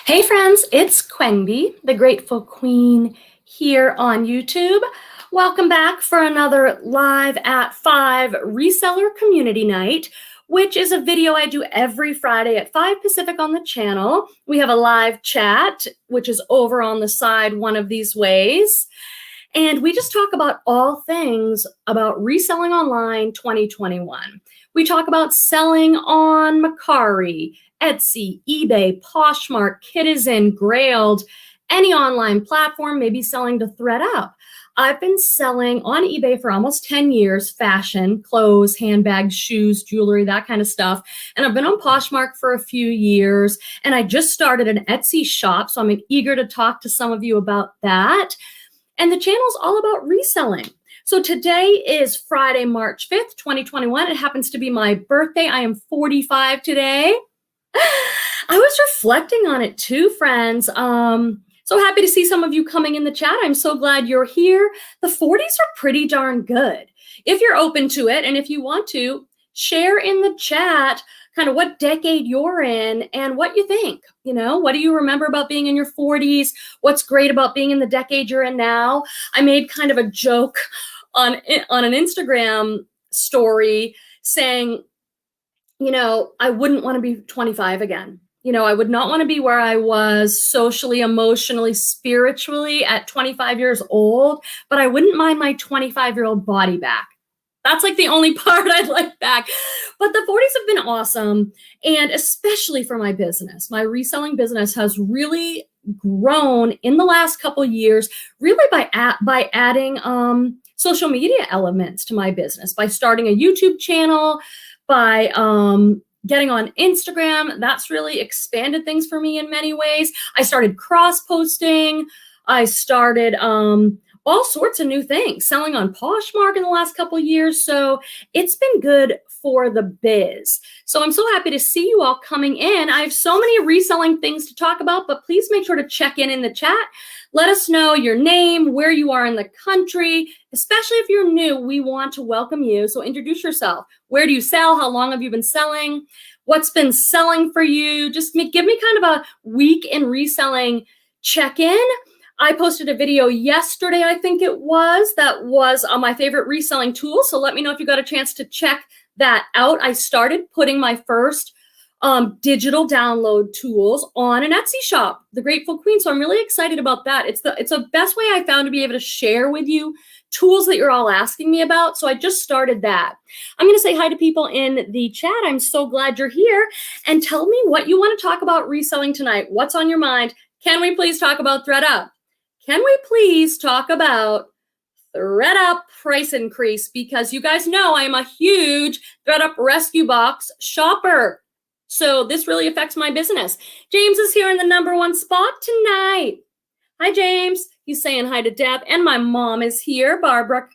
Hey friends, it's Quenby, the Grateful Queen here on YouTube. Welcome back for another Live at 5 Reseller Community Night, which is a video I do every Friday at 5 Pacific on the channel. We have a live chat, which is over on the side one of these ways. And we just talk about all things about reselling online 2021. We talk about selling on Mercari, Etsy, eBay, Poshmark, Kidizen, Grailed, any online platform, maybe selling to Thredup. I've been selling on eBay for almost 10 years, fashion, clothes, handbags, shoes, jewelry, that kind of stuff. And I've been on Poshmark for a few years, and I just started an Etsy shop, so I'm eager to talk to some of you about that. And the channel's all about reselling. So today is Friday, March 5th, 2021. It happens to be my birthday. I am 45 today. I was reflecting on it too, friends. So happy to see some of you coming in the chat. I'm so glad you're here. The 40s are pretty darn good. If you're open to it, and if you want to, share in the chat kind of what decade you're in and what you think. You know, what do you remember about being in your 40s? What's great about being in the decade you're in now? I made kind of a joke on an Instagram story saying, you know, I wouldn't want to be 25 again. You know, I would not want to be where I was socially, emotionally, spiritually at 25 years old, but I wouldn't mind my 25-year-old body back. That's like the only part I'd like back. But the 40s have been awesome. And especially for my business, my reselling business has really grown in the last couple years, really by adding social media elements to my business, by starting a YouTube channel, by getting on Instagram. That's really expanded things for me in many ways. I started cross-posting. I started all sorts of new things, selling on Poshmark in the last couple of years. So it's been good for the biz. So I'm so happy to see you all coming in. I have so many reselling things to talk about, but please make sure to check in the chat. Let us know your name, where you are in the country. Especially if you're new, we want to welcome you. So introduce yourself. Where do you sell? How long have you been selling? What's been selling for you? Just give me kind of a week in reselling check-in. I posted a video yesterday, I think it was, that was my favorite reselling tool. So let me know if you got a chance to check that out. I started putting my first digital download tools on an Etsy shop, The Grateful Queen. So I'm really excited about that. It's the best way I found to be able to share with you tools that you're all asking me about. So I just started that. I'm going to say hi to people in the chat. I'm so glad you're here. And tell me what you want to talk about reselling tonight. What's on your mind? Can we please talk about Thredup? Can we please talk about Thredup price increase? Because you guys know I'm a huge Thredup rescue box shopper. So this really affects my business. James is here in the #1 spot tonight. Hi, James. He's saying hi to Deb. And my mom is here, Barbara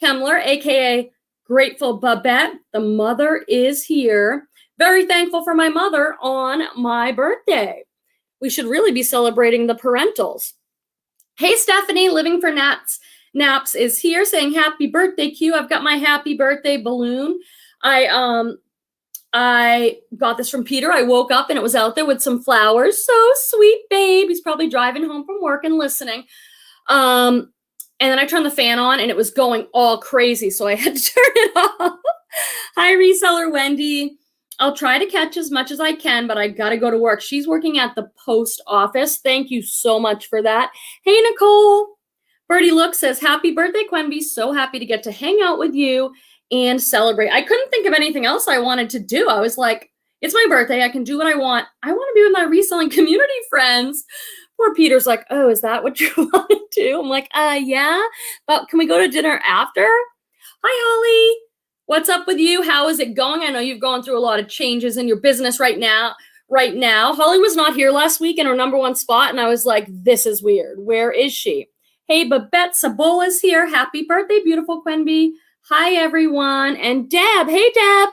Kemmler, aka Grateful Babette. The mother is here. Very thankful for my mother on my birthday. We should really be celebrating the parentals. Hey, Stephanie, Living for Naps is here saying happy birthday, Q. I've got my happy birthday balloon. I got this from Peter. I woke up and it was out there with some flowers. So sweet, babe. He's probably driving home from work and listening. And then I turned the fan on and it was going all crazy. So I had to turn it off. Hi, reseller Wendy. I'll try to catch as much as I can, but I got to go to work. She's working at the post office. Thank you so much for that. Hey, Nicole. Birdie Look says, happy birthday, Quenby. So happy to get to hang out with you and celebrate. I couldn't think of anything else I wanted to do. I was like, it's my birthday. I can do what I want. I want to be with my reselling community friends. Poor Peter's like, oh, is that what you want to do? I'm like, yeah, but can we go to dinner after? Hi, Holly. What's up with you? How is it going? I know you've gone through a lot of changes in your business right now. Holly was not here last week in her #1 spot, and I was like, this is weird. Where is she? Hey, Babette Sabola's here. Happy birthday, beautiful Quenby. Hi, everyone. And Deb. Hey, Deb.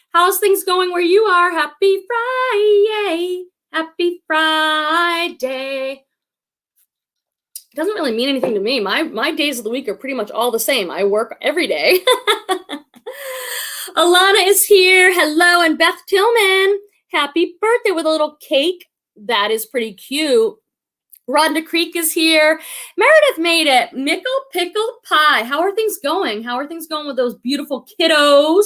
How's things going where you are? Happy Friday. Happy Friday. It doesn't really mean anything to me. My days of the week are pretty much all the same. I work every day. Alana is here. Hello. And Beth Tillman. Happy birthday with a little cake that is pretty cute. Rhonda Creek is here. Meredith made it. Mickle Pickle Pie. How are things going? How are things going with those beautiful kiddos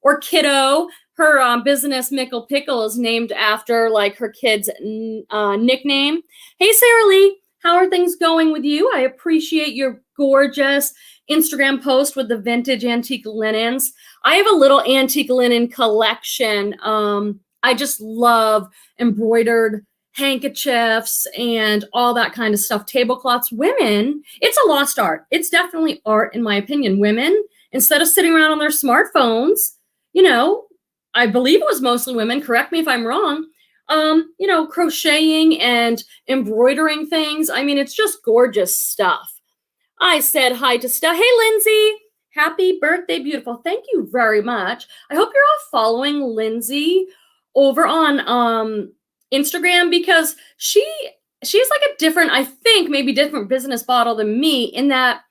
or kiddo? Her business, Mickle Pickle, is named after like her kid's nickname. Hey, Sarah Lee. How are things going with you? I appreciate your gorgeous Instagram post with the vintage antique linens. I have a little antique linen collection. I just love embroidered handkerchiefs and all that kind of stuff. Tablecloths. Women, it's a lost art. It's definitely art, in my opinion. Women, instead of sitting around on their smartphones, I believe it was mostly women, correct me if I'm wrong, crocheting and embroidering things. I mean, it's just gorgeous stuff. I said hi to Steph. Hey, Lindsay. Happy birthday, beautiful. Thank you very much. I hope you're all following Lindsay over on Instagram, because she's like a different, I think, maybe different business model than me, in that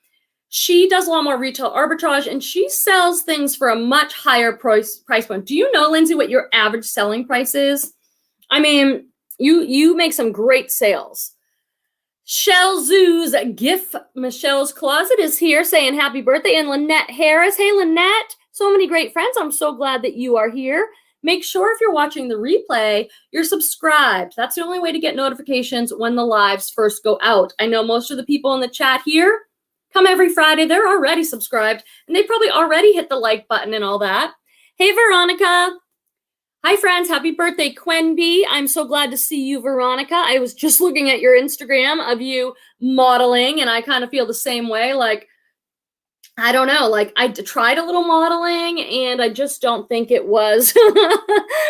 she does a lot more retail arbitrage and she sells things for a much higher price point. Do you know, Lindsay, what your average selling price is? I mean, you make some great sales. Shell Zoo's GIF Michelle's Closet is here saying happy birthday. And Lynette Harris. Hey, Lynette. So many great friends. I'm so glad that you are here. Make sure if you're watching the replay, you're subscribed. That's the only way to get notifications when the lives first go out. I know most of the people in the chat here come every Friday. They're already subscribed, and they probably already hit the like button and all that. Hey, Veronica. Hi, friends. Happy birthday, Quenby. I'm so glad to see you, Veronica. I was just looking at your Instagram of you modeling, and I kind of feel the same way. Like, I don't know, like I tried a little modeling and I just don't think it was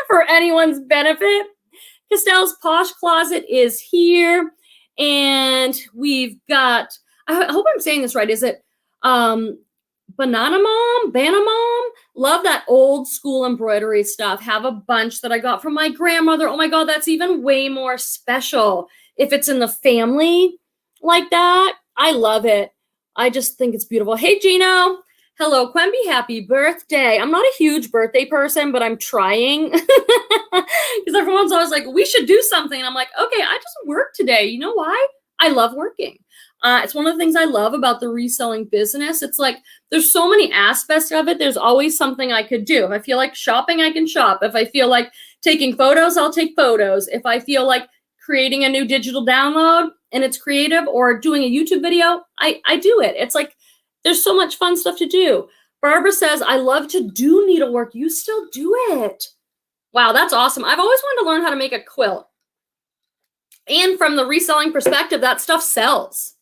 for anyone's benefit. Castell's Posh Closet is here, and we've got, I hope I'm saying this right. Is it Banana Mom? Love that old school embroidery stuff. Have a bunch that I got from my grandmother. Oh my God, that's even way more special if it's in the family like that. I love it. I just think it's beautiful. Hey, Gino. Hello, Quemby. Happy birthday. I'm not a huge birthday person, but I'm trying. Because everyone's always like, we should do something. And I'm like, okay, I just work today. You know why? I love working. It's one of the things I love about the reselling business. It's like, there's so many aspects of it. There's always something I could do. If I feel like shopping, I can shop. If I feel like taking photos, I'll take photos. If I feel like creating a new digital download and it's creative, or doing a YouTube video, I do it. It's like, there's so much fun stuff to do. Barbara says, I love to do needlework. You still do it. Wow, that's awesome. I've always wanted to learn how to make a quilt. And from the reselling perspective, that stuff sells.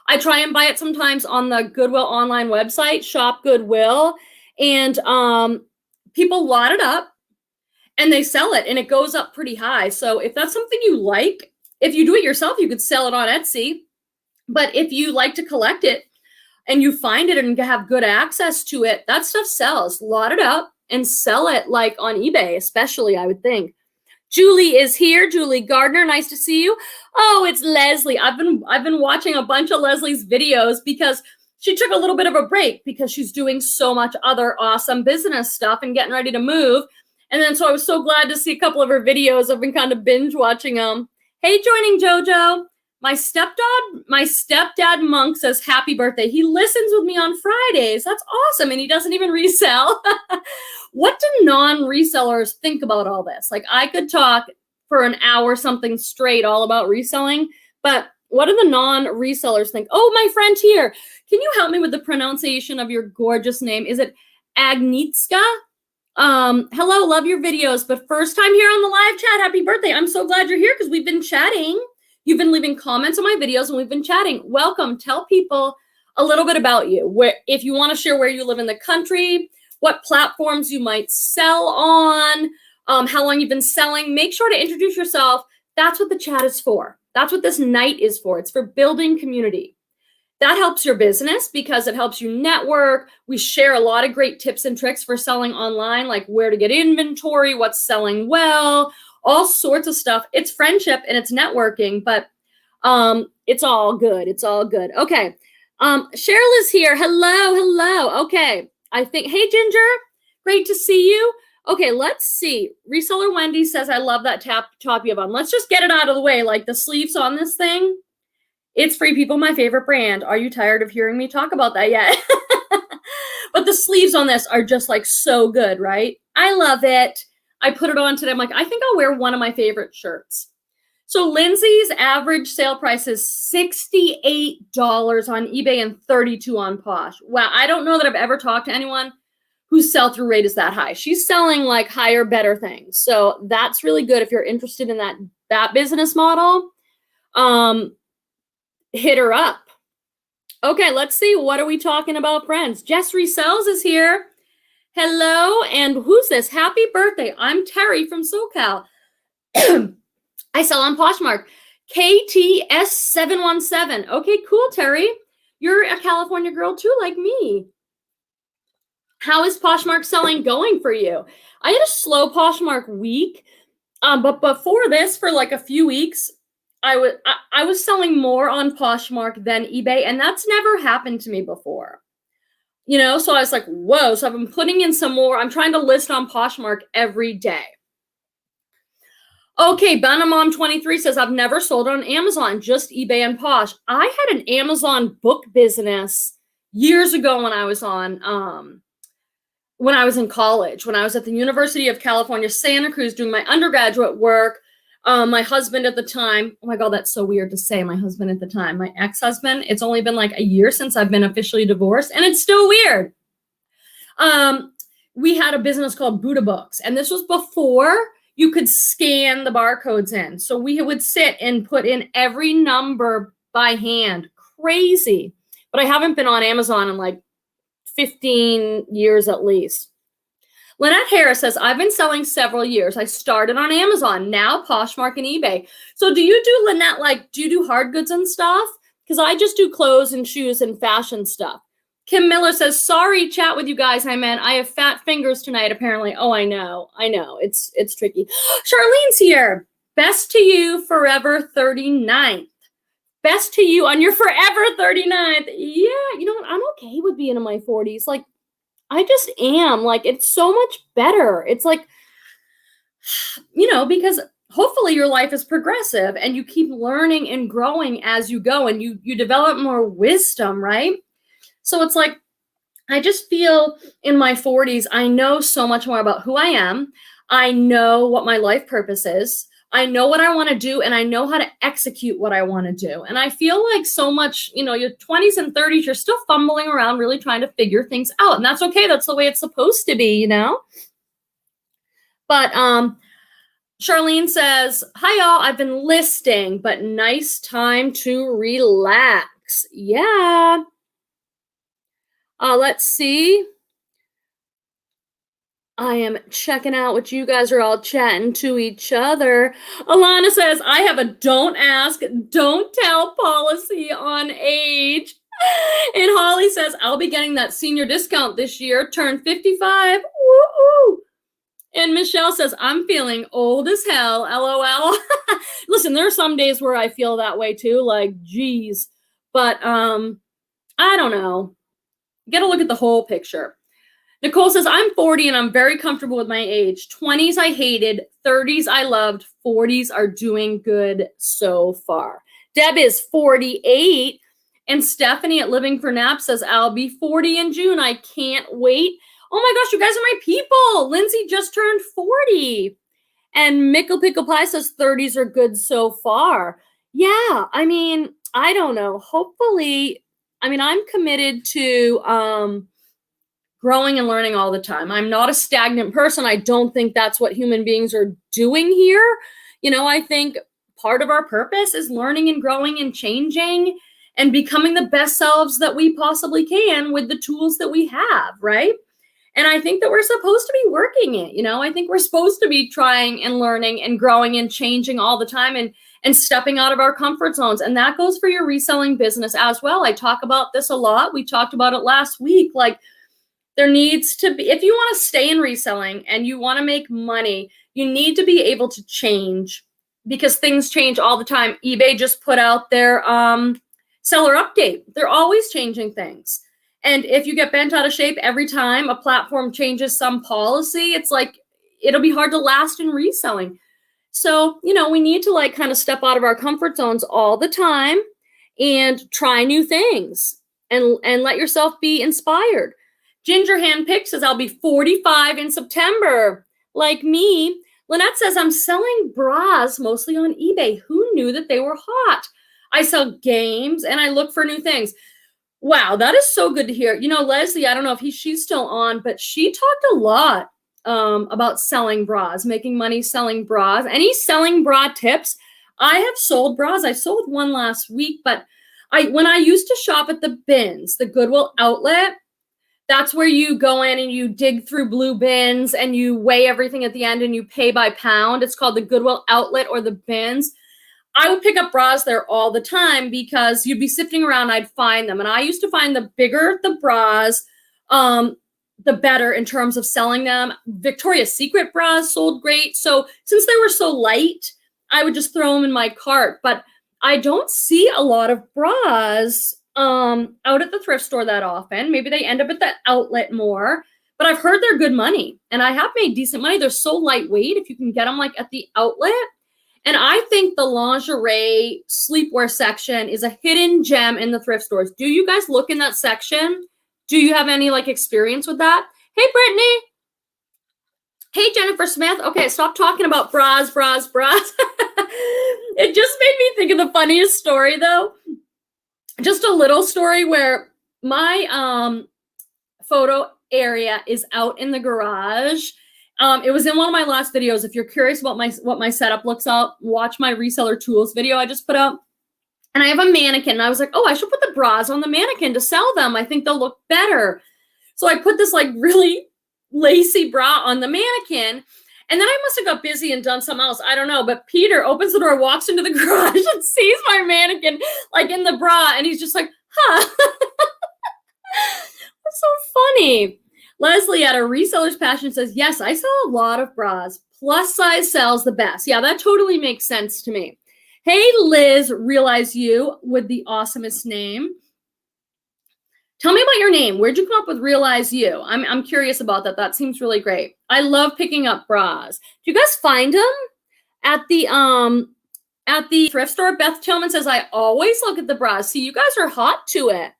I try and buy it sometimes on the Goodwill Online website, ShopGoodwill, and people lot it up and they sell it, and it goes up pretty high. So if that's something you like, if you do it yourself, you could sell it on Etsy. But if you like to collect it and you find it and have good access to it, that stuff sells. Lot it up and sell it like on eBay, especially, I would think. Julie is here. Julie Gardner, nice to see you. Oh, it's Leslie. I've been watching a bunch of Leslie's videos because she took a little bit of a break because she's doing so much other awesome business stuff and getting ready to move. And then so I was so glad to see a couple of her videos. I've been kind of binge watching them. Hey, joining JoJo. My stepdad Monk says happy birthday. He listens with me on Fridays. That's awesome. And he doesn't even resell. What do non-resellers think about all this? Like, I could talk for an hour something straight all about reselling, but what do the non-resellers think? Oh, my friend here. Can you help me with the pronunciation of your gorgeous name? Is it Agnitska? Hello, love your videos, but first time here on the live chat. Happy birthday. I'm so glad you're here because we've been chatting. You've been leaving comments on my videos and we've been chatting. Welcome. Tell people a little bit about you. Where, if you want to share where you live in the country, what platforms you might sell on, how long you've been selling, make sure to introduce yourself. That's what the chat is for. That's what this night is for. It's for building community. That helps your business because it helps you network. We share a lot of great tips and tricks for selling online, like where to get inventory, what's selling well, all sorts of stuff. It's friendship and it's networking, but it's all good. It's all good. Okay. Cheryl is here. Hello. Okay. I think, hey, Ginger, great to see you. Okay, let's see. Reseller Wendy says, I love that top you have on. Let's just get it out of the way. Like the sleeves on this thing, it's Free People, my favorite brand. Are you tired of hearing me talk about that yet? But the sleeves on this are just like so good, right? I love it. I put it on today. I'm like, I think I'll wear one of my favorite shirts. So Lindsay's average sale price is $68 on eBay and $32 on Posh. Wow, I don't know that I've ever talked to anyone whose sell-through rate is that high. She's selling like higher, better things. So that's really good if you're interested in that business model. Hit her up. Okay, let's see. What are we talking about, friends? Jess Resells is here. Hello, and who's this? Happy birthday. I'm Terry from SoCal. I sell on Poshmark. KTS717. Okay, cool, Terry. You're a California girl too, like me. How is Poshmark selling going for you? I had a slow Poshmark week, but before this, for like a few weeks, I was selling more on Poshmark than eBay, and that's never happened to me before. You know, so I was like, whoa. So I've been putting in some more. I'm trying to list on Poshmark every day. Okay, Benamom23 says, I've never sold on Amazon, just eBay and Posh. I had an Amazon book business years ago when I was in college, when I was at the University of California, Santa Cruz, doing my undergraduate work. My husband at the time, oh my God, that's so weird to say, my husband at the time, my ex-husband, it's only been like a year since I've been officially divorced, and it's still weird. We had a business called Buddha Books, and this was before you could scan the barcodes in. So we would sit and put in every number by hand. Crazy. But I haven't been on Amazon in like 15 years at least. Lynette Harris says, I've been selling several years. I started on Amazon, now Poshmark and eBay. So do you do, Lynette, like, do you do hard goods and stuff? Because I just do clothes and shoes and fashion stuff. Kim Miller says, sorry, chat with you guys. I have fat fingers tonight, apparently. Oh, I know. It's tricky. Charlene's here. Best to you, forever 39th. Best to you on your forever 39th. Yeah, you know what? I'm okay with being in my 40s. Like, I just am. Like, it's so much better. It's like, you know, because hopefully your life is progressive and you keep learning and growing as you go, and you develop more wisdom, right? So it's like, I just feel in my 40s, I know so much more about who I am. I know what my life purpose is. I know what I want to do, and I know how to execute what I want to do. And I feel like so much, you know, your 20s and 30s, you're still fumbling around really trying to figure things out. And that's okay. That's the way it's supposed to be, you know? But Charlene says, hi, y'all. I've been listing, but nice time to relax. Yeah. Let's see. I am checking out what you guys are all chatting to each other. Alana says, I have a don't ask, don't tell policy on age. And Holly says, I'll be getting that senior discount this year, turn 55. Woo-hoo. And Michelle says, I'm feeling old as hell, LOL. Listen, there are some days where I feel that way too, like, geez. But I don't know. You got to look at the whole picture. Nicole says, I'm 40 and I'm very comfortable with my age. 20s I hated, 30s I loved, 40s are doing good so far. Deb is 48, and Stephanie at Living for Nap says, I'll be 40 in June. I can't wait. Oh my gosh, you guys are my people. Lindsay just turned 40. And Mickle Pickle Pie says 30s are good so far. Yeah, I mean, I don't know. Hopefully, I mean, I'm committed to growing and learning all the time. I'm not a stagnant person. I don't think that's what human beings are doing here. You know, I think part of our purpose is learning and growing and changing and becoming the best selves that we possibly can with the tools that we have, right? And I think that we're supposed to be working it. You know, I think we're supposed to be trying and learning and growing and changing all the time and stepping out of our comfort zones. And that goes for your reselling business as well. I talk about this a lot. We talked about it last week. Like, there needs to be, if you want to stay in reselling and you want to make money, you need to be able to change, because things change all the time. eBay just put out their seller update. They're always changing things. And if you get bent out of shape every time a platform changes some policy, it's like, it'll be hard to last in reselling. So, we need to like kind of step out of our comfort zones all the time and try new things and let yourself be inspired. Ginger Handpicked says, I'll be 45 in September. Like me. Lynette says, I'm selling bras mostly on eBay. Who knew that they were hot? I sell games and I look for new things. Wow, that is so good to hear. Leslie, I don't know if she's still on, but she talked a lot about selling bras, making money selling bras. Any selling bra tips? I have sold bras. I sold one last week, but when I used to shop at the bins, the Goodwill outlet, that's where you go in and you dig through blue bins and you weigh everything at the end and you pay by pound. It's called the Goodwill outlet or the bins. I would pick up bras there all the time because you'd be sifting around, I'd find them. And I used to find the bigger the bras, the better in terms of selling them. Victoria's Secret bras sold great. So since they were so light, I would just throw them in my cart. But I don't see a lot of bras out at the thrift store that often. Maybe they end up at the outlet more. But I've heard they're good money. And I have made decent money. They're so lightweight if you can get them like at the outlet. And I think the lingerie sleepwear section is a hidden gem in the thrift stores. Do you guys look in that section? Do you have any like experience with that? Hey, Brittany. Hey, Jennifer Smith. Okay, stop talking about bras. It just made me think of the funniest story though. Just a little story where my photo area is out in the garage. It was in one of my last videos. If you're curious about what my setup looks like, watch my reseller tools video I just put up. And I have a mannequin. And I was like, oh, I should put the bras on the mannequin to sell them. I think they'll look better. So I put this like really lacy bra on the mannequin. And then I must have got busy and done something else. I don't know. But Peter opens the door, walks into the garage and sees my mannequin like in the bra. And he's just like, huh. That's so funny. Leslie at a Reseller's Passion says, yes, I sell a lot of bras. Plus size sells the best. Yeah, that totally makes sense to me. Hey, Liz, Realize You with the awesomest name. Tell me about your name. Where'd you come up with Realize You? I'm curious about that. That seems really great. I love picking up bras. Do you guys find them at the thrift store? Beth Tillman says, I always look at the bras. See, you guys are hot to it.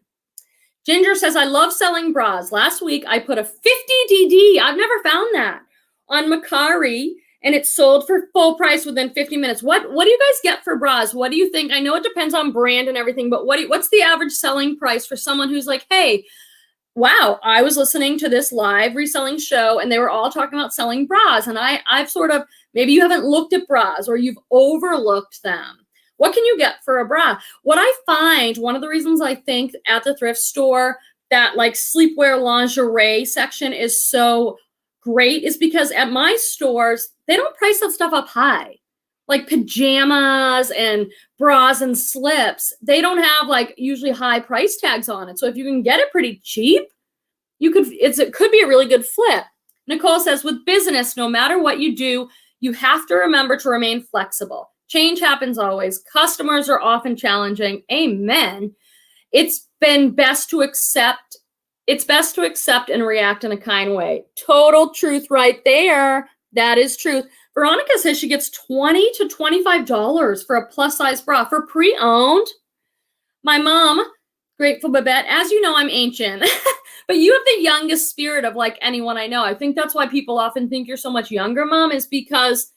Ginger says, I love selling bras. Last week, I put a 50 DD. I've never found that on Macari, and it sold for full price within 50 minutes. What do you guys get for bras? What do you think? I know it depends on brand and everything, but what's the average selling price for someone who's like, hey, wow, I was listening to this live reselling show, and they were all talking about selling bras, and I've sort of, maybe you haven't looked at bras or you've overlooked them. What can you get for a bra? What I find, one of the reasons I think at the thrift store that like sleepwear lingerie section is so great is because at my stores, they don't price that stuff up high. Like pajamas and bras and slips, they don't have like usually high price tags on it. So if you can get it pretty cheap, it could be a really good flip. Nicole says, with business, no matter what you do, you have to remember to remain flexible. Change happens always. Customers are often challenging. Amen. It's best to accept and react in a kind way. Total truth right there. That is truth. Veronica says she gets $20 to $25 for a plus size bra for pre-owned. My mom, Grateful Babette, as you know, I'm ancient, but you have the youngest spirit of like anyone I know. I think that's why people often think you're so much younger, Mom, is because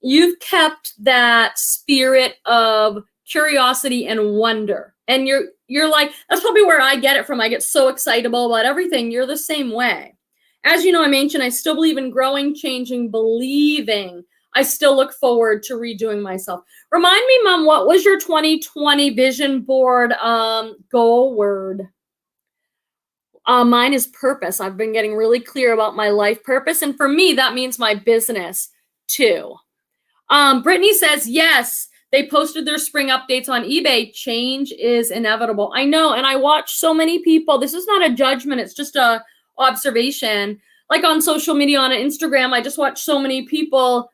you've kept that spirit of curiosity and wonder. And you're like, that's probably where I get it from. I get so excitable about everything. You're the same way. As you know, I'm ancient. I still believe in growing, changing, believing. I still look forward to redoing myself. Remind me, Mom, what was your 2020 vision board goal word? Mine is purpose. I've been getting really clear about my life purpose. And for me, that means my business too. Brittany says, yes, they posted their spring updates on eBay. Change is inevitable. I know. And I watch so many people. This is not a judgment. It's just a observation. Like on social media, on Instagram, I just watch so many people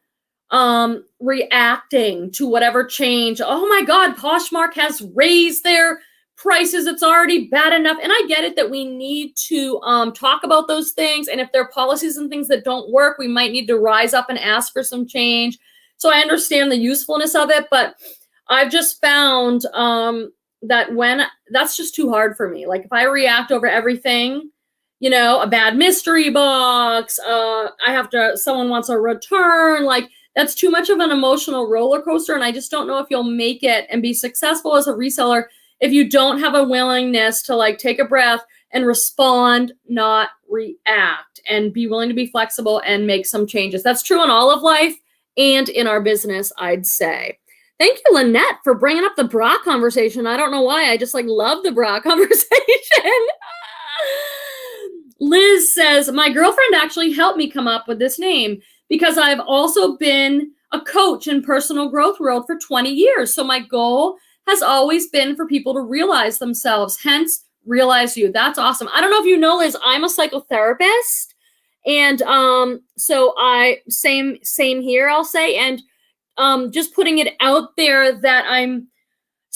reacting to whatever change. Oh my God, Poshmark has raised their prices, it's already bad enough. And I get it that we need to talk about those things. And if there are policies and things that don't work, we might need to rise up and ask for some change. So I understand the usefulness of it, but I've just found that when that's just too hard for me. Like if I react over everything, you know, a bad mystery box, someone wants a return, like that's too much of an emotional roller coaster. And I just don't know if you'll make it and be successful as a reseller if you don't have a willingness to like take a breath and respond, not react, and be willing to be flexible and make some changes. That's true in all of life and in our business, I'd say. Thank you, Lynette, for bringing up the bra conversation. I don't know why. I just like love the bra conversation. Liz says, my girlfriend actually helped me come up with this name because I've also been a coach in personal growth world for 20 years. So my goal has always been for people to realize themselves, hence Realize You. That's awesome. I don't know if you know, Liz, I'm a psychotherapist. And so same here, I'll say. And just putting it out there that I'm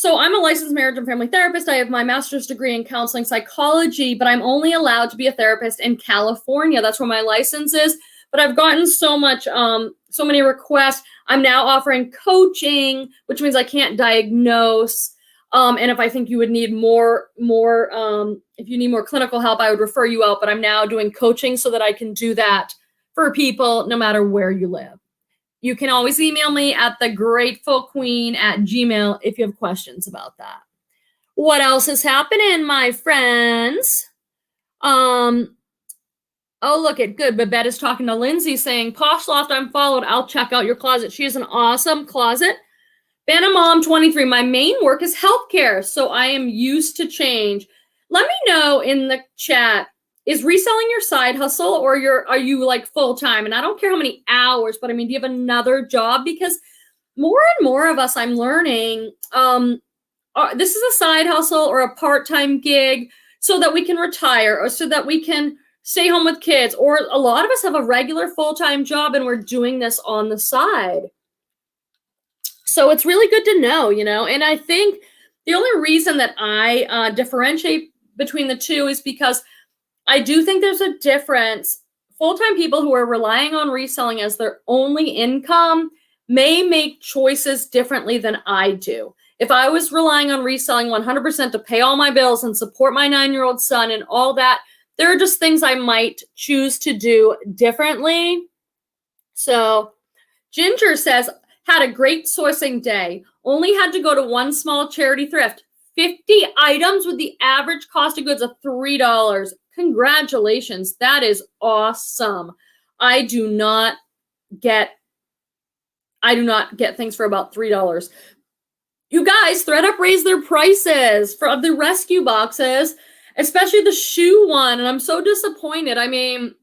a licensed marriage and family therapist. I have my master's degree in counseling psychology, but I'm only allowed to be a therapist in California. That's where my license is. But I've gotten so many requests. I'm now offering coaching, which means I can't diagnose. And if I think you would need if you need more clinical help, I would refer you out. But I'm now doing coaching so that I can do that for people no matter where you live. You can always email me at thegratefulqueen@gmail.com if you have questions about that. What else is happening, my friends? Oh, look at good. Babette is talking to Lindsay saying, Posh Loft, I'm followed. I'll check out your closet. She has an awesome closet. Banna Mom 23, my main work is healthcare, so I am used to change. Let me know in the chat, is reselling your side hustle or are you like full-time? And I don't care how many hours, but I mean, do you have another job? Because more and more of us, I'm learning, this is a side hustle or a part-time gig so that we can retire or so that we can stay home with kids. Or a lot of us have a regular full-time job and we're doing this on the side. So it's really good to know, you know, and I think the only reason that I differentiate between the two is because I do think there's a difference. Full-time people who are relying on reselling as their only income may make choices differently than I do. If I was relying on reselling 100% to pay all my bills and support my 9-year-old son and all that, there are just things I might choose to do differently. So Ginger says, had a great sourcing day. Only had to go to one small charity thrift. 50 items with the average cost of goods of $3. Congratulations. That is awesome. I do not get things for about $3. You guys, Thredup raised their prices for the rescue boxes, especially the shoe one, and I'm so disappointed. I mean,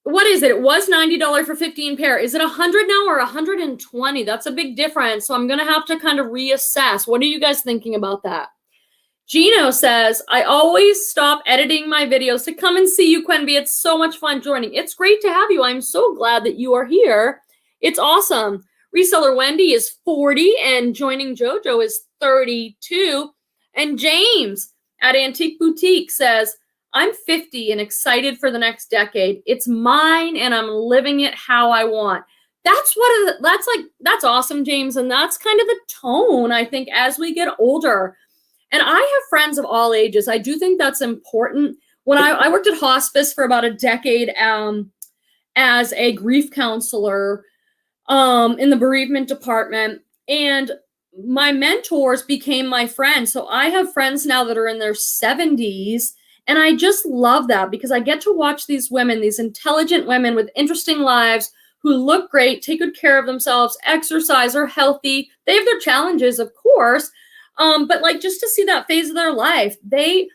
what is it? It was $90 for 15 pair. Is it $100 now or $120? That's a big difference. So I'm going to have to kind of reassess. What are you guys thinking about that? Gino says, I always stop editing my videos to come and see you, Quenby. It's so much fun joining. It's great to have you. I'm so glad that you are here. It's awesome. Reseller Wendy is 40 and joining JoJo is 32. And James at Antique Boutique says, I'm 50 and excited for the next decade. It's mine and I'm living it how I want. That's awesome, James. And that's kind of the tone, I think, as we get older. And I have friends of all ages. I do think that's important. When I worked at hospice for about a decade as a grief counselor in the bereavement department, and my mentors became my friends. So I have friends now that are in their 70s, and I just love that because I get to watch these women, these intelligent women with interesting lives who look great, take good care of themselves, exercise, are healthy. They have their challenges, of course, but like just to see that phase of their life, I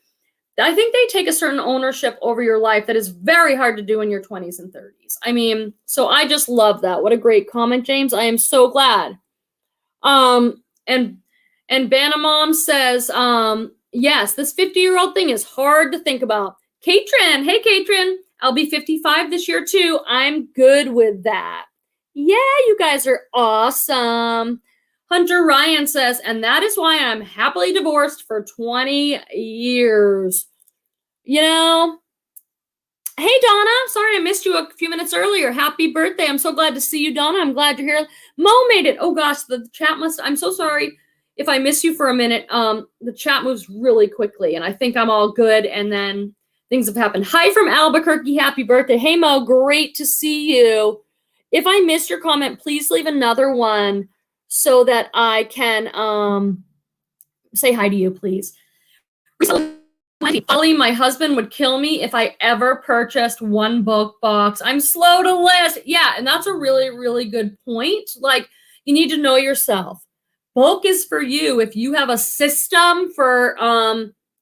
think they take a certain ownership over your life that is very hard to do in your 20s and 30s. I mean, so I just love that. What a great comment, James. I am so glad. And Banna Mom says, yes, this 50-year-old thing is hard to think about. Katrin, hey, Katrin, I'll be 55 this year too. I'm good with that. Yeah, you guys are awesome. Hunter Ryan says, and that is why I'm happily divorced for 20 years. You know, hey, Donna, sorry I missed you a few minutes earlier. Happy birthday. I'm so glad to see you, Donna. I'm glad you're here. Mo made it. Oh, gosh, the chat I'm so sorry if I miss you for a minute. The chat moves really quickly, and I think I'm all good, and then things have happened. Hi from Albuquerque. Happy birthday. Hey, Mo, great to see you. If I missed your comment, please leave another one so that I can say hi to you, please. Finally, my husband would kill me if I ever purchased one book box. I'm slow to list. Yeah, and that's a really, really good point. Like, you need to know yourself. Bulk is for you if you have a system for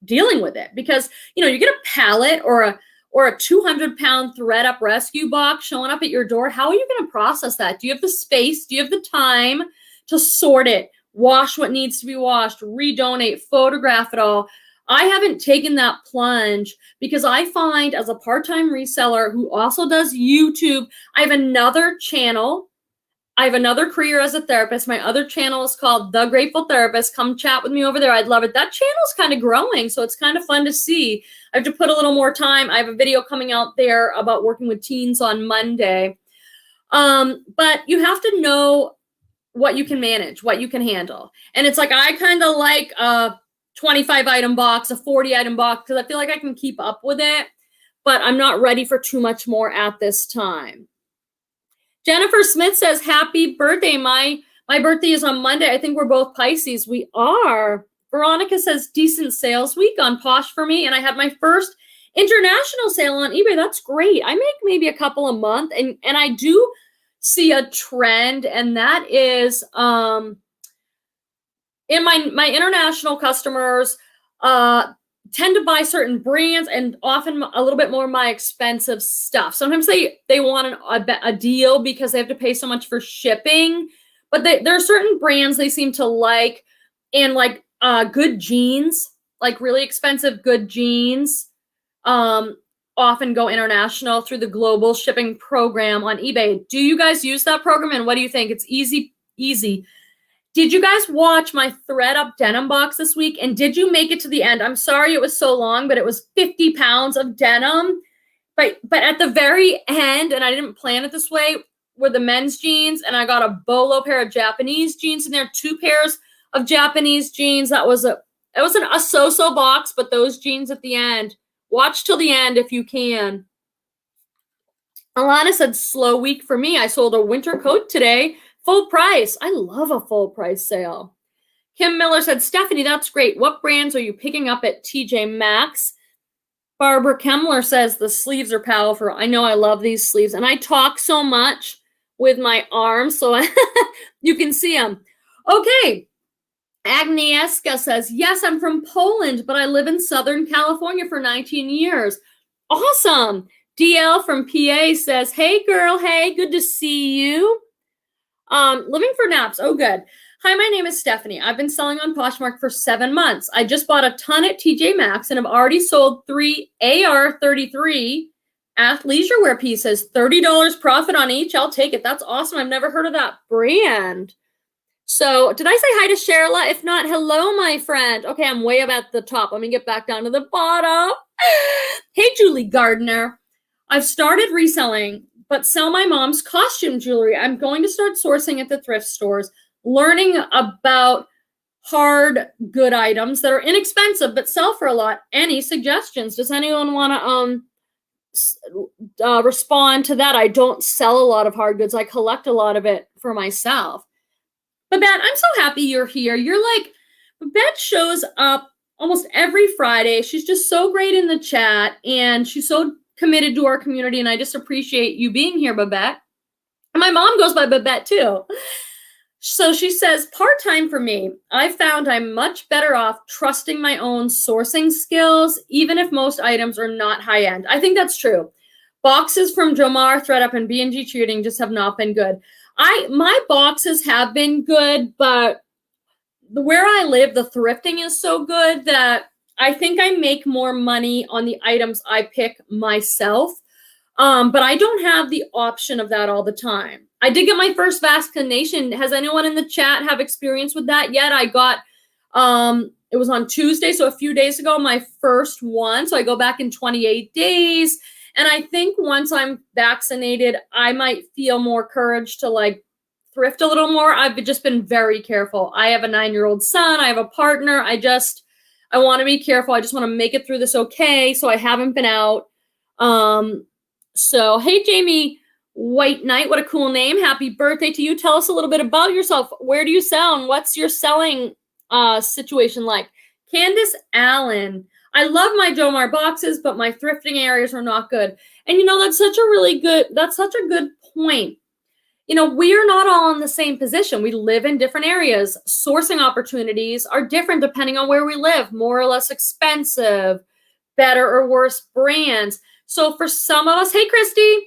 dealing with it. Because, you know, you get a pallet or a 200-pound Thredup rescue box showing up at your door. How are you going to process that? Do you have the space? Do you have the time to sort it, wash what needs to be washed, redonate, photograph it all? I haven't taken that plunge because I find as a part-time reseller who also does YouTube, I have another channel. I have another career as a therapist. My other channel is called The Grateful Therapist. Come chat with me over there. I'd love it. That channel's kind of growing, so it's kind of fun to see. I have to put a little more time. I have a video coming out there about working with teens on Monday. But you have to know what you can manage, what you can handle. And it's like, I kind of like 25-item box, a 40-item box, because I feel like I can keep up with it, but I'm not ready for too much more at this time. Jennifer Smith says, happy birthday. My birthday is on Monday. I think we're both Pisces. We are. Veronica says, decent sales week on Posh for me, and I had my first international sale on eBay. That's great. I make maybe a couple a month, and I do see a trend, and that is in my international customers tend to buy certain brands and often a little bit more my expensive stuff. Sometimes they want a deal because they have to pay so much for shipping, but there are certain brands they seem to like, and like good jeans, like really expensive good jeans often go international through the global shipping program on eBay. Do you guys use that program, and what do you think? It's easy. Did you guys watch my Thredup denim box this week? And did you make it to the end? I'm sorry it was so long, but it was 50 pounds of denim. But at the very end, and I didn't plan it this way, were the men's jeans, and I got a bolo pair of Japanese jeans in there, 2 pairs of Japanese jeans. It was a so-so box, but those jeans at the end. Watch till the end if you can. Alana said, slow week for me. I sold a winter coat today. Full price. I love a full price sale. Kim Miller said, Stephanie, that's great. What brands are you picking up at TJ Maxx? Barbara Kemmler says the sleeves are powerful. I know I love these sleeves. And I talk so much with my arms, so you can see them. Okay. Agnieszka says, yes, I'm from Poland, but I live in Southern California for 19 years. Awesome. DL from PA says, hey, girl. Hey, good to see you. Living for naps. Oh, good. Hi, my name is Stephanie. I've been selling on Poshmark for 7 months. I just bought a ton at TJ Maxx and have already sold 3 AR33 athleisure wear pieces. $30 profit on each. I'll take it. That's awesome. I've never heard of that brand. So did I say hi to Sherla? If not, hello, my friend. Okay, I'm way up at the top. Let me get back down to the bottom. Hey, Julie Gardner. I've started reselling, but sell my mom's costume jewelry. I'm going to start sourcing at the thrift stores, learning about hard good items that are inexpensive but sell for a lot. Any suggestions? Does anyone want to respond to that? I don't sell a lot of hard goods. I collect a lot of it for myself. Babette, I'm so happy you're here. You're like, Babette shows up almost every Friday. She's just so great in the chat, and she's so committed to our community, and I just appreciate you being here, Babette. And my mom goes by Babette too. So she says, part-time for me. I found I'm much better off trusting my own sourcing skills, even if most items are not high-end. I think that's true. Boxes from Jomar, Thredup, and B&G Treating just have not been good. My boxes have been good, but where I live, the thrifting is so good that I think I make more money on the items I pick myself. But I don't have the option of that all the time. I did get my first vaccination. Has anyone in the chat have experience with that yet? I got, it was on Tuesday, so a few days ago, my first one. So I go back in 28 days. And I think once I'm vaccinated, I might feel more courage to like thrift a little more. I've just been very careful. I have a 9-year-old son. I have a partner. I want to be careful. I just want to make it through this okay. So I haven't been out. So, hey, Jamie White Knight, what a cool name. Happy birthday to you. Tell us a little bit about yourself. Where do you sell and what's your selling situation like? Candace Allen, I love my Jomar boxes, but my thrifting areas are not good. And that's such a good point. We're not all in the same position. We live in different areas. Sourcing opportunities are different depending on where we live, more or less expensive, better or worse brands. So for some of us, hey, Christy,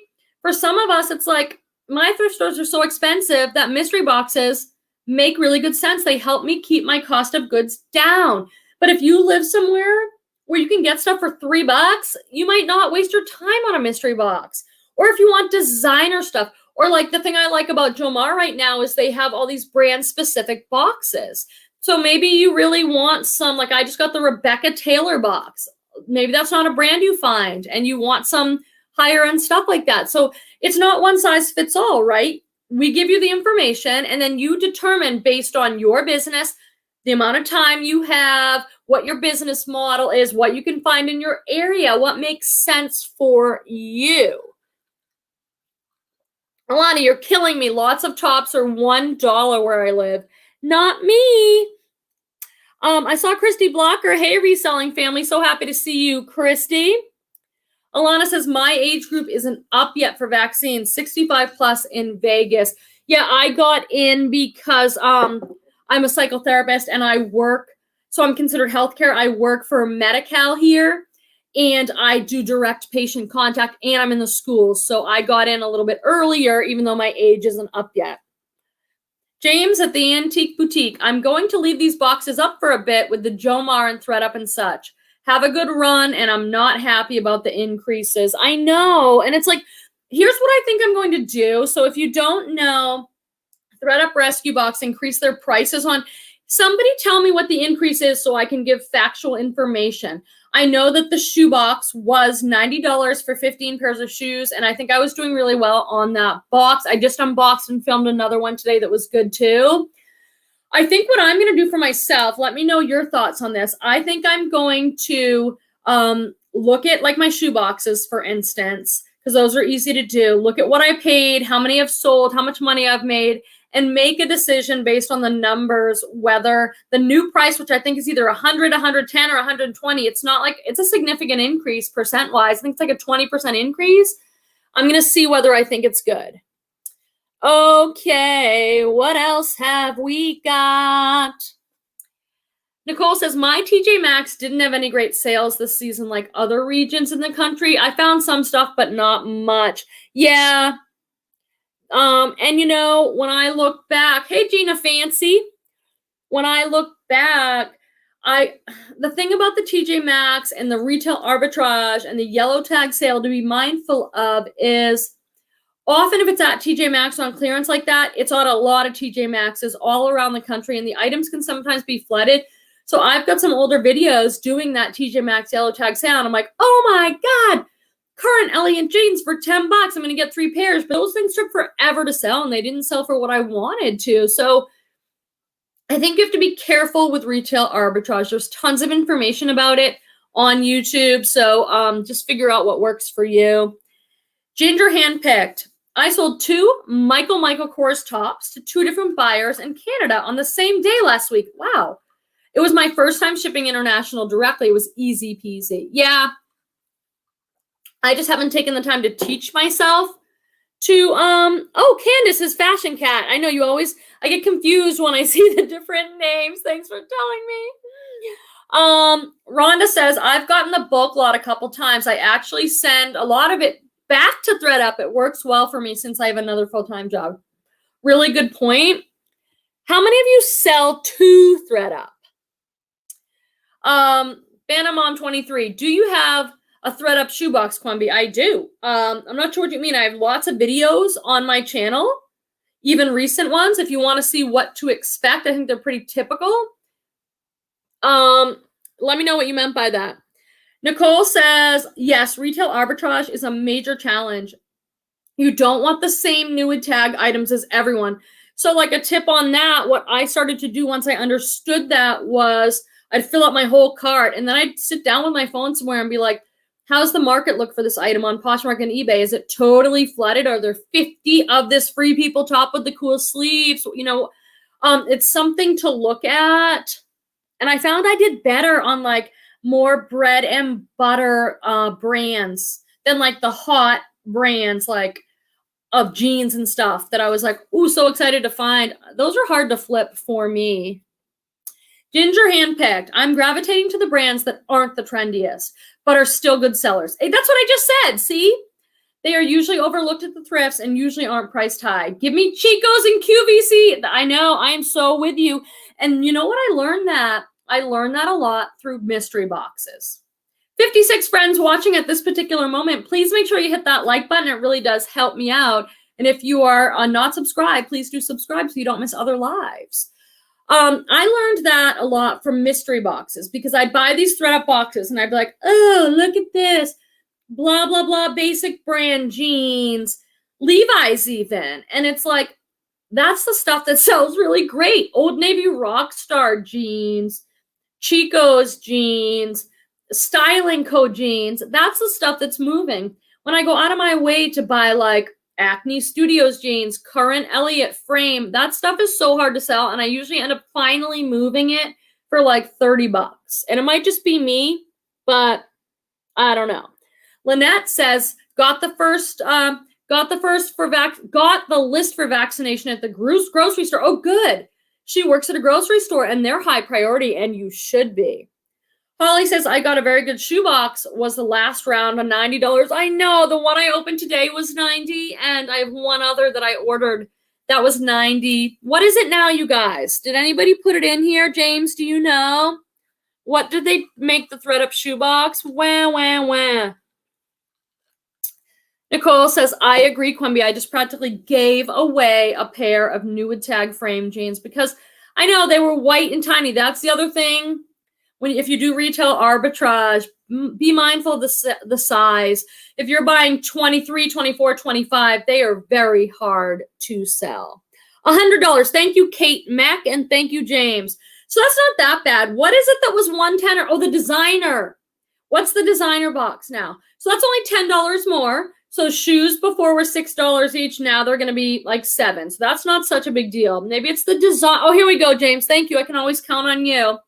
for some of us, it's like my thrift stores are so expensive that mystery boxes make really good sense. They help me keep my cost of goods down. But if you live somewhere where you can get stuff for $3, you might not waste your time on a mystery box. Or if you want designer stuff, or like the thing I like about Jomar right now is they have all these brand specific boxes. So maybe you really want some, like I just got the Rebecca Taylor box. Maybe that's not a brand you find and you want some higher end stuff like that. So it's not one size fits all, right? We give you the information and then you determine based on your business, the amount of time you have, what your business model is, what you can find in your area, what makes sense for you. Alana, you're killing me. Lots of tops are $1 where I live. Not me. I saw Christy Blocker. Hey, reselling family. So happy to see you, Christy. Alana says, my age group isn't up yet for vaccines, 65 plus in Vegas. Yeah, I got in because I'm a psychotherapist and I work, so I'm considered healthcare. I work for Medi-Cal here. And I do direct patient contact and I'm in the schools. So I got in a little bit earlier, even though my age isn't up yet. James at the Antique Boutique. I'm going to leave these boxes up for a bit with the Jomar and Thredup and such. Have a good run. And I'm not happy about the increases. I know. And it's like, here's what I think I'm going to do. So if you don't know, Thredup Rescue Box increased their prices on. Somebody tell me what the increase is so I can give factual information. I know that the shoe box was $90 for 15 pairs of shoes, and I think I was doing really well on that box. I just unboxed and filmed another one today that was good too. I think what I'm going to do for myself, let me know your thoughts on this. I think I'm going to look at like my shoe boxes, for instance, because those are easy to do. Look at what I paid, how many I've sold, how much money I've made, and make a decision based on the numbers, whether the new price, which I think is either 100, 110, or 120, it's not like it's a significant increase percent-wise. I think it's like a 20% increase. I'm going to see whether I think it's good. Okay, what else have we got? Nicole says, my TJ Maxx didn't have any great sales this season like other regions in the country. I found some stuff, but not much. Yeah. And when I look back, hey, Gina Fancy, when I look back, the thing about the TJ Maxx and the retail arbitrage and the yellow tag sale to be mindful of is often if it's at TJ Maxx on clearance like that, it's on a lot of TJ Maxxes all around the country and the items can sometimes be flooded. So I've got some older videos doing that TJ Maxx yellow tag sale. And I'm like, oh my God, current Elegant jeans for $10. I'm going to get 3 pairs. But those things took forever to sell and they didn't sell for what I wanted to. So I think you have to be careful with retail arbitrage. There's tons of information about it on YouTube. So just figure out what works for you. Ginger handpicked. I sold 2 Michael Kors tops to 2 different buyers in Canada on the same day last week. Wow. It was my first time shipping international directly. It was easy peasy. Yeah. I just haven't taken the time to teach myself to, Candace is Fashion Cat. I know I get confused when I see the different names. Thanks for telling me. Rhonda says, I've gotten the bulk lot a couple times. I actually send a lot of it back to Thredup. It works well for me since I have another full-time job. Really good point. How many of you sell to Thredup? Banamom 23, do you have a Thredup shoebox, Quimby. I do. I'm not sure what you mean. I have lots of videos on my channel, even recent ones. If you want to see what to expect, I think they're pretty typical. Let me know what you meant by that. Nicole says, yes, retail arbitrage is a major challenge. You don't want the same new tag items as everyone. So like a tip on that, what I started to do once I understood that was I'd fill up my whole cart and then I'd sit down with my phone somewhere and be like, how's the market look for this item on Poshmark and eBay? Is it totally flooded? Are there 50 of this Free People top with the cool sleeves? You know, it's something to look at. And I found I did better on like more bread and butter brands than like the hot brands like of jeans and stuff that I was like, ooh, so excited to find. Those are hard to flip for me. Ginger handpicked. I'm gravitating to the brands that aren't the trendiest, but are still good sellers. Hey, that's what I just said. See? They are usually overlooked at the thrifts and usually aren't priced high. Give me Chico's and QVC. I know. I am so with you. And you know what? I learned that a lot through mystery boxes. 56 friends watching at this particular moment, please make sure you hit that like button. It really does help me out. And if you are not subscribed, please do subscribe so you don't miss other lives. I learned that a lot from mystery boxes because I'd buy these Thredup boxes and I'd be like, oh, look at this. Blah, blah, blah, basic brand jeans, Levi's even. And it's like, that's the stuff that sells really great. Old Navy Rockstar jeans, Chico's jeans, Styling Co. jeans. That's the stuff that's moving. When I go out of my way to buy like Acne Studios jeans, Current Elliott frame, that stuff is so hard to sell. And I usually end up finally moving it for like $30. And it might just be me, but I don't know. Lynette says, got the list for vaccination at the grocery store. Oh, good. She works at a grocery store and they're high priority and you should be. Holly says, I got a very good shoebox, was the last round on $90. I know, the one I opened today was $90 and I have one other that I ordered that was $90. What is it now, you guys? Did anybody put it in here? James, do you know? What did they make the Thredup shoebox? Wah, wah, wah. Nicole says, I agree, Quimby. I just practically gave away a pair of new tag frame jeans because I know they were white and tiny. That's the other thing. If you do retail arbitrage, be mindful of the size. If you're buying 23, 24, 25, they are very hard to sell. $100. Thank you, Kate Mack, and thank you, James. So that's not that bad. What is it that was $110? Oh, the designer. What's the designer box now? So that's only $10 more. So shoes before were $6 each. Now they're going to be like $7. So that's not such a big deal. Maybe it's the design. Oh, here we go, James. Thank you. I can always count on you.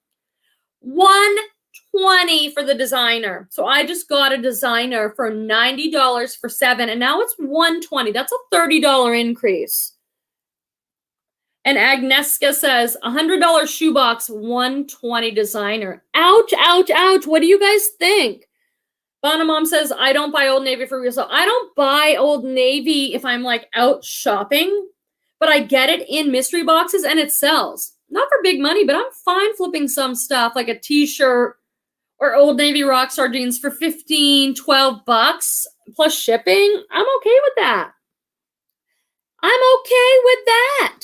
$120 for the designer. So I just got a designer for $90 for $7, and now it's $120. That's a $30 increase. And Agneska says $100 shoebox, $120 designer. Ouch, ouch, ouch. What do you guys think? Bonamom says, I don't buy Old Navy for resale. I don't buy Old Navy if I'm like out shopping, but I get it in mystery boxes and it sells. Not for big money, but I'm fine flipping some stuff like a t-shirt or Old Navy Rockstar jeans for $15, $12 plus shipping. I'm okay with that. I'm okay with that.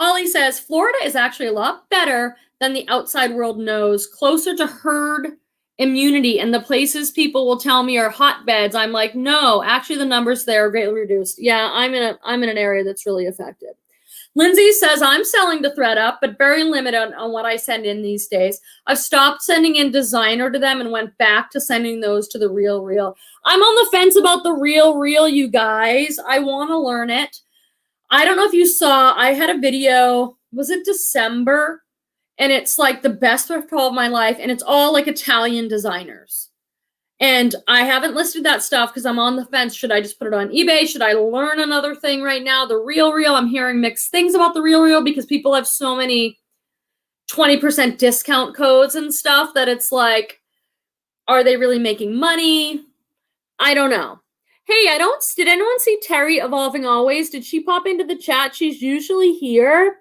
Holly says, Florida is actually a lot better than the outside world knows, closer to herd immunity, and the places people will tell me are hotbeds. I'm like, no, actually the numbers there are greatly reduced. Yeah, I'm in an area that's really affected. Lindsay says, I'm selling to Thredup, but very limited on what I send in these days. I've stopped sending in designer to them and went back to sending those to the Real Real. I'm on the fence about the Real Real, you guys. I want to learn it. I don't know if you saw, I had a video, was it December? And it's like the best thrift haul of my life, and it's all like Italian designers. And I haven't listed that stuff because I'm on the fence. Should I just put it on eBay? Should I learn another thing right now? The Real Real, I'm hearing mixed things about the Real Real because people have so many 20% discount codes and stuff that it's like, are they really making money? I don't know. Hey, did anyone see Terry Evolving Always? Did she pop into the chat? She's usually here.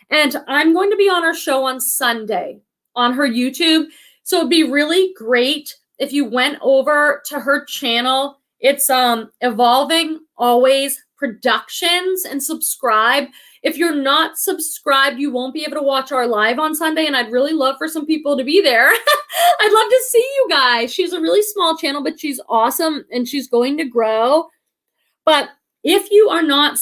And I'm going to be on her show on Sunday on her YouTube. So it'd be really great if you went over to her channel, it's Evolving Always Productions, and subscribe. If you're not subscribed, you won't be able to watch our live on Sunday, and I'd really love for some people to be there. I'd love to see you guys. She's a really small channel, but she's awesome, and she's going to grow. But if you're not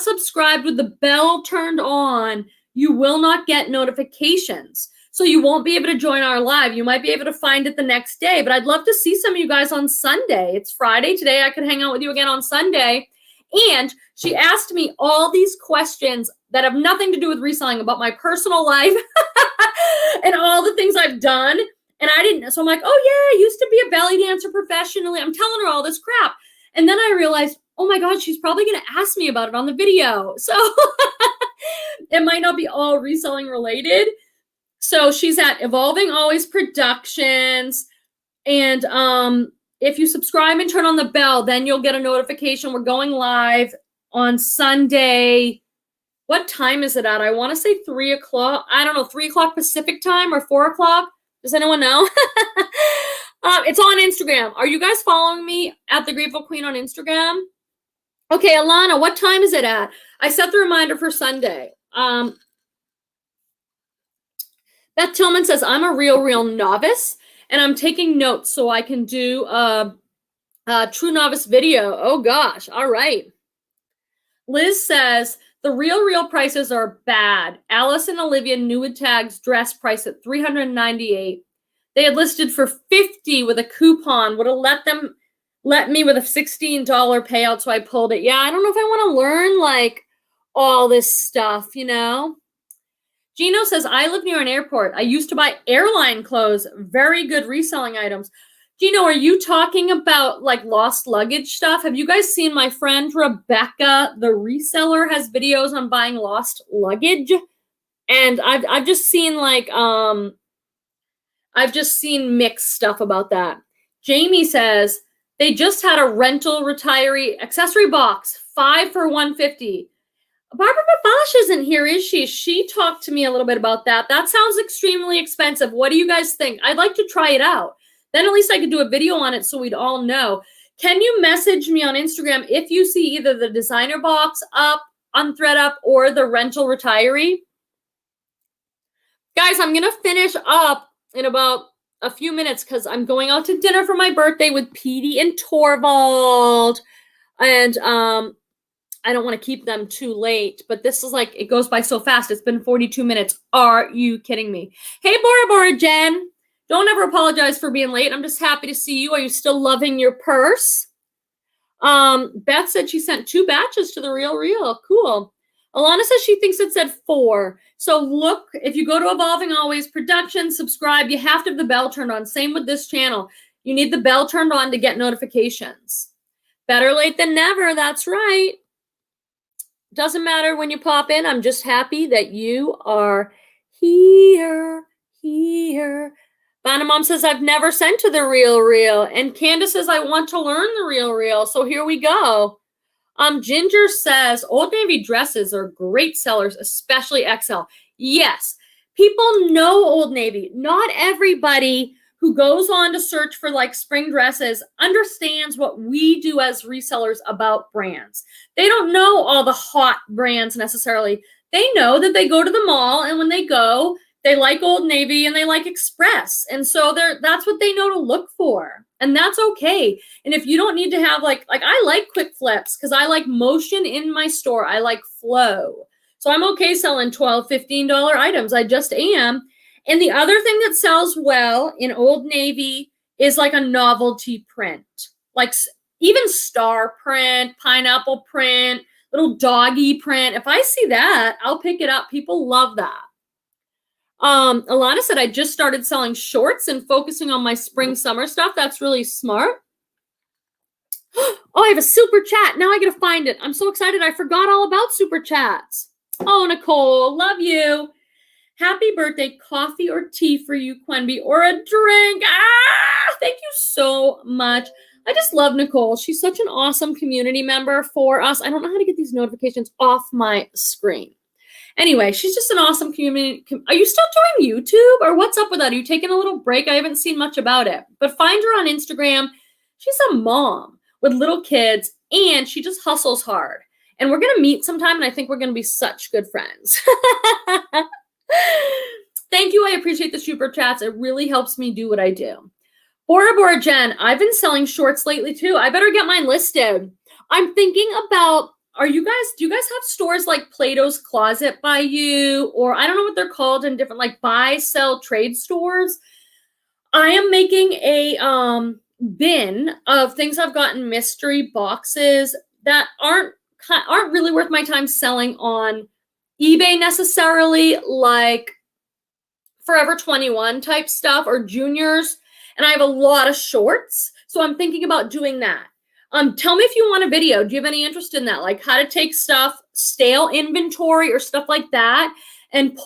subscribed with the bell turned on, you will not get notifications. So you won't be able to join our live. You might be able to find it the next day, but I'd love to see some of you guys on Sunday. It's Friday today. I could hang out with you again on Sunday. And she asked me all these questions that have nothing to do with reselling, about my personal life and all the things I've done. And I didn't. So I'm like, oh yeah, I used to be a belly dancer professionally. I'm telling her all this crap. And then I realized, oh my God, she's probably going to ask me about it on the video. So it might not be all reselling related. So she's at Evolving Always Productions. And if you subscribe and turn on the bell, then you'll get a notification. We're going live on Sunday. What time is it at? I want to say 3 o'clock. I don't know, 3 o'clock Pacific time or 4 o'clock. Does anyone know? It's on Instagram. Are you guys following me at The Grateful Queen on Instagram? Okay, Alana, what time is it at? I set the reminder for Sunday. Beth Tillman says, I'm a real novice, and I'm taking notes so I can do a true novice video. Oh gosh, all right. Liz says, the real prices are bad. Alice and Olivia Newwood Tags dress price at $398. They had listed for $50 with a coupon. Would have let me with a $16 payout, so I pulled it. Yeah, I don't know if I want to learn like all this stuff, you know. Gino says, I live near an airport. I used to buy airline clothes. Very good reselling items. Gino, are you talking about like lost luggage stuff? Have you guys seen my friend Rebecca, the reseller, has videos on buying lost luggage? And I've just seen like I've just seen mixed stuff about that. Jamie says they just had a rental retiree accessory box, 5 for $150. Barbara Babash isn't here, is she? She talked to me a little bit about that. That sounds extremely expensive. What do you guys think? I'd like to try it out. Then at least I could do a video on it so we'd all know. Can you message me on Instagram if you see either the designer box up on Thredup or the rental retiree? Guys, I'm going to finish up in about a few minutes because I'm going out to dinner for my birthday with Petey and Torvald. And I don't want to keep them too late, but this is like, it goes by so fast. It's been 42 minutes. Are you kidding me? Hey, Bora Bora Jen. Don't ever apologize for being late. I'm just happy to see you. Are you still loving your purse? Beth said she sent 2 batches to the Real. Cool. Alana says she thinks it said 4. So look, if you go to Evolving Always Productions, subscribe, you have to have the bell turned on. Same with this channel. You need the bell turned on to get notifications. Better late than never. That's right. Doesn't matter when you pop in. I'm just happy that you are here. Vanna Mom says, I've never sent to the Real. And Candace says, I want to learn the Real. So here we go. Ginger says, Old Navy dresses are great sellers, especially XL. Yes, people know Old Navy. Not everybody who goes on to search for like spring dresses understands what we do as resellers about brands. They don't know all the hot brands necessarily. They know that they go to the mall, and when they go, they like Old Navy and they like Express. And so that's what they know to look for. And that's okay. And if you don't need to have like I like quick flips because I like motion in my store. I like flow. So I'm okay selling $12, $15 items. I just am. And the other thing that sells well in Old Navy is like a novelty print. Like even star print, pineapple print, little doggy print. If I see that, I'll pick it up. People love that. Alana said, I just started selling shorts and focusing on my spring summer stuff. That's really smart. Oh, I have a super chat. Now I got to find it. I'm so excited. I forgot all about super chats. Oh, Nicole, love you. Happy birthday. Coffee or tea for you, Quenby, or a drink. Thank you so much. I just love Nicole. She's such an awesome community member for us. I don't know how to get these notifications off my screen. Anyway, she's just an awesome community. Are you still doing YouTube or what's up with that? Are you taking a little break? I haven't seen much about it, but find her on Instagram. She's a mom with little kids and she just hustles hard. And we're going to meet sometime and I think we're going to be such good friends. Thank you. I appreciate the super chats. It really helps me do what I do. Bora Bora Jen, I've been selling shorts lately too. I better get mine listed. I'm thinking about, do you guys have stores like Plato's Closet by you? Or I don't know what they're called in different, like buy, sell, trade stores. I am making a bin of things I've gotten mystery boxes that aren't really worth my time selling on eBay necessarily, like Forever 21 type stuff or juniors. And I have a lot of shorts. So I'm thinking about doing that. Tell me if you want a video. Do you have any interest in that? Like how to take stuff, stale inventory or stuff like that and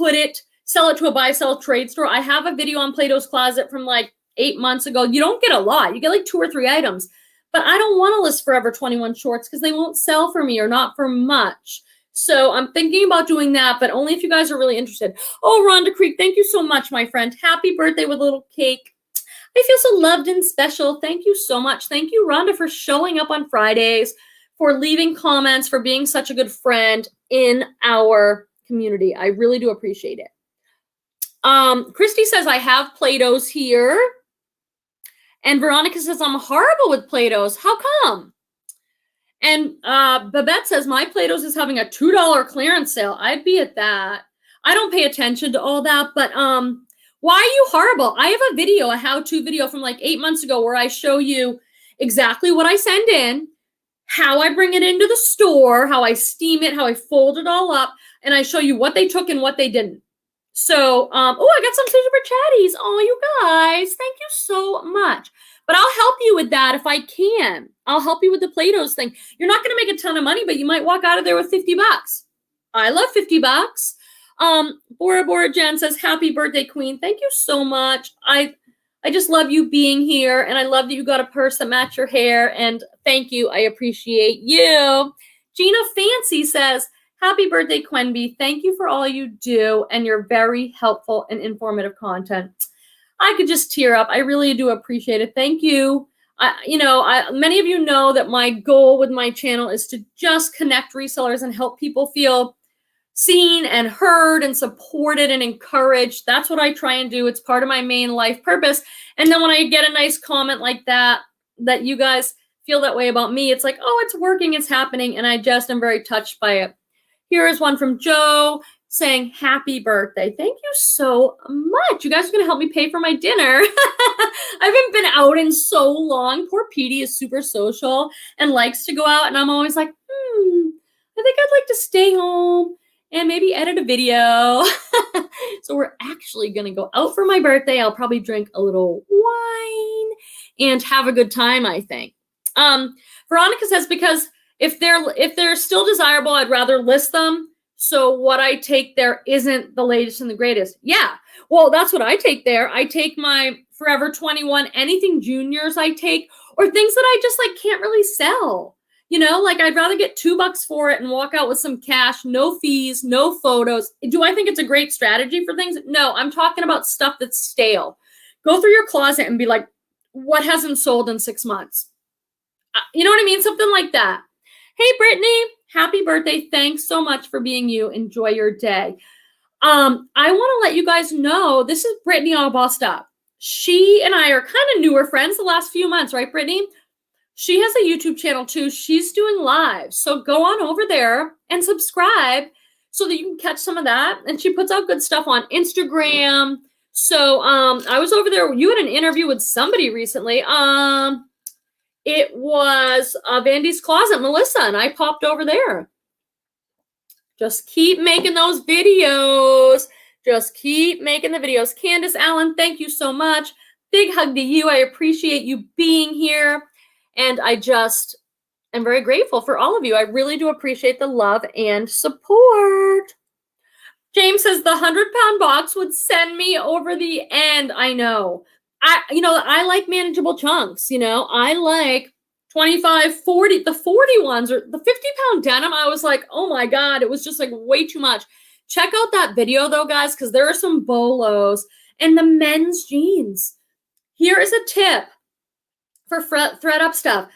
sell it to a buy, sell, trade store. I have a video on Plato's Closet from like 8 months ago. You don't get a lot. You get like 2 or 3 items. But I don't want to list Forever 21 shorts because they won't sell for me or not for much. So I'm thinking about doing that, but only if you guys are really interested. Oh, Rhonda Creek, thank you so much, my friend. Happy birthday with a little cake. I feel so loved and special. Thank you so much. Thank you, Rhonda, for showing up on Fridays, for leaving comments, for being such a good friend in our community. I really do appreciate it. Christy says, I have Plato's here. And Veronica says, I'm horrible with Plato's. How come? And Babette says, my Plato's is having a $2 clearance sale. I'd be at that. I don't pay attention to all that, but why are you horrible? I have a video, a how-to video from like 8 months ago where I show you exactly what I send in, how I bring it into the store, how I steam it, how I fold it all up, and I show you what they took and what they didn't. So, oh, I got some super chatties. Oh, you guys, thank you so much. But I'll help you with that if I can. I'll help you with the Plato's thing. You're not going to make a ton of money, but you might walk out of there with 50 bucks. I love 50 bucks. Bora Bora Jen says, happy birthday, Queen. Thank you so much. I just love you being here, and I love that you got a purse that match your hair, and thank you. I appreciate you. Gina Fancy says, happy birthday, Quenby. Thank you for all you do and your very helpful and informative content. I could just tear up. I really do appreciate it. Thank you. Many of you know that my goal with my channel is to just connect resellers and help people feel seen and heard and supported and encouraged. That's what I try and do. It's part of my main life purpose. And then when I get a nice comment like that you guys feel that way about me, it's like, oh, it's working, it's happening. And I just am very touched by it. Here is one from Joe saying, happy birthday. Thank you so much. You guys are going to help me pay for my dinner. I haven't been out in so long. Poor Petey is super social and likes to go out. And I'm always like, I think I'd like to stay home and maybe edit a video. So we're actually going to go out for my birthday. I'll probably drink a little wine and have a good time, I think. Veronica says, because if they're still desirable, I'd rather list them. So what I take there isn't the latest and the greatest. Yeah, well, that's what I take there. I take my Forever 21, anything juniors I take, or things that I just like can't really sell. Like I'd rather get $2 for it and walk out with some cash, no fees, no photos. Do I think it's a great strategy for things? No, I'm talking about stuff that's stale. Go through your closet and be like, what hasn't sold in 6 months? You know what I mean? Something like that. Hey, Brittany, happy birthday. Thanks so much for being you. Enjoy your day. I want to let you guys know, this is Brittany All Bossed Up. She and I are kind of newer friends the last few months, right, Brittany? She has a YouTube channel too. She's doing live. So go on over there and subscribe so that you can catch some of that. And she puts out good stuff on Instagram. So I was over there. You had an interview with somebody recently. It was Vandy's Closet, Melissa, and I popped over there. Just keep making those videos. Just keep making the videos. Candace Allen, thank you so much. Big hug to you. I appreciate you being here. And I just am very grateful for all of you. I really do appreciate the love and support. James says the 100-pound box would send me over the end. I know. I like manageable chunks. I like 25, 40, the 40 ones or the 50-pound denim. I was like, oh my God, it was just like way too much. Check out that video though, guys, because there are some bolos and the men's jeans. Here is a tip for Thredup stuff.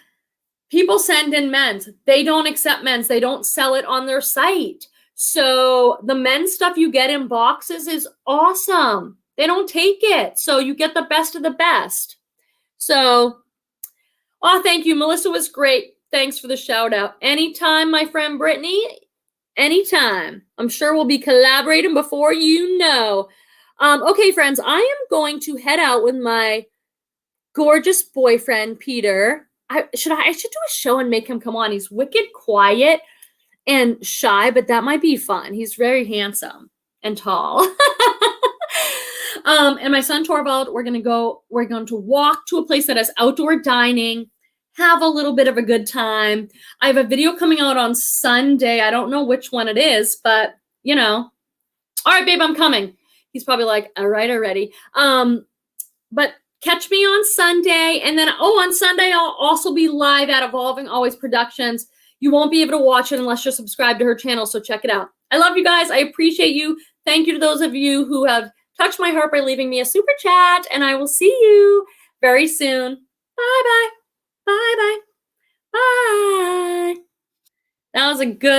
People send in men's. They don't accept men's. They don't sell it on their site. So the men's stuff you get in boxes is awesome. They don't take it. So you get the best of the best. So, oh, thank you. Melissa was great. Thanks for the shout out. Anytime, my friend Brittany. Anytime. I'm sure we'll be collaborating before you know. Okay, friends, I am going to head out with my gorgeous boyfriend, Peter. I should do a show and make him come on. He's wicked quiet and shy, but that might be fun. He's very handsome and tall. And my son Torvald, we're going to walk to a place that has outdoor dining, have a little bit of a good time. I have a video coming out on Sunday. I don't know which one it is, but you know, all right, babe, I'm coming. He's probably like, all right, already. But catch me on Sunday. And then, on Sunday, I'll also be live at Evolving Always Productions. You won't be able to watch it unless you're subscribed to her channel, so check it out. I love you guys. I appreciate you. Thank you to those of you who have touched my heart by leaving me a super chat, and I will see you very soon. Bye-bye. Bye-bye. Bye. That was a good